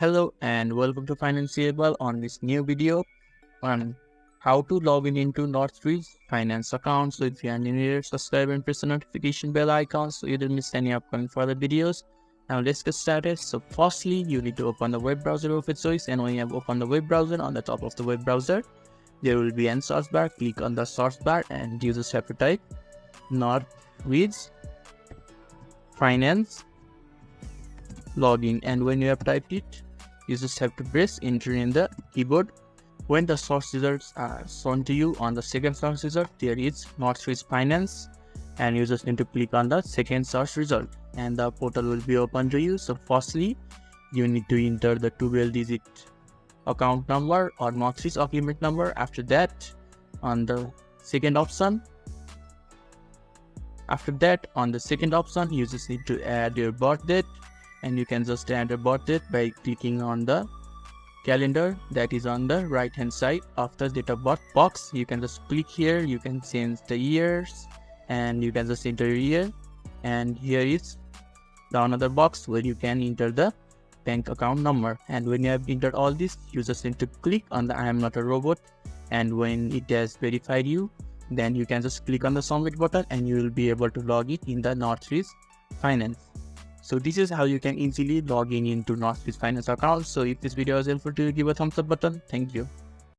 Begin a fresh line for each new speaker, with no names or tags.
Hello and welcome to Financeable on this new video on how to log in into Northridge finance account. So if you are new here, subscribe and press the notification bell icon so you don't miss any upcoming further videos. Now let's get started. So firstly, you need to open the web browser of your choice, and when you have opened the web browser, on the top of the web browser there will be an search bar. Click on the search bar and you just have to type Northridge finance login, and when you have typed it, you just have to press enter in the keyboard. When the search results are shown to you, on the second search result there is Northridge Finance, and you just need to click on the second search result and the portal will be open to you. So firstly, you need to enter the 12-digit account number or Northridge agreement number. After that, on the second option, you just need to add your birth date, and you can just add a birth date by clicking on the calendar that is on the right hand side of the date of birth box. You can just click here, you can change the years and you can just enter your year, and here is the another box where you can enter the bank account number. And when you have entered all this, you just need to click on the I am not a robot, and when it has verified you, then you can just click on the submit button and you will be able to log it in the Northridge Finance. So this is how you can easily log in into Northridge Finance account. So if this video was helpful to you, give a thumbs up button. Thank you.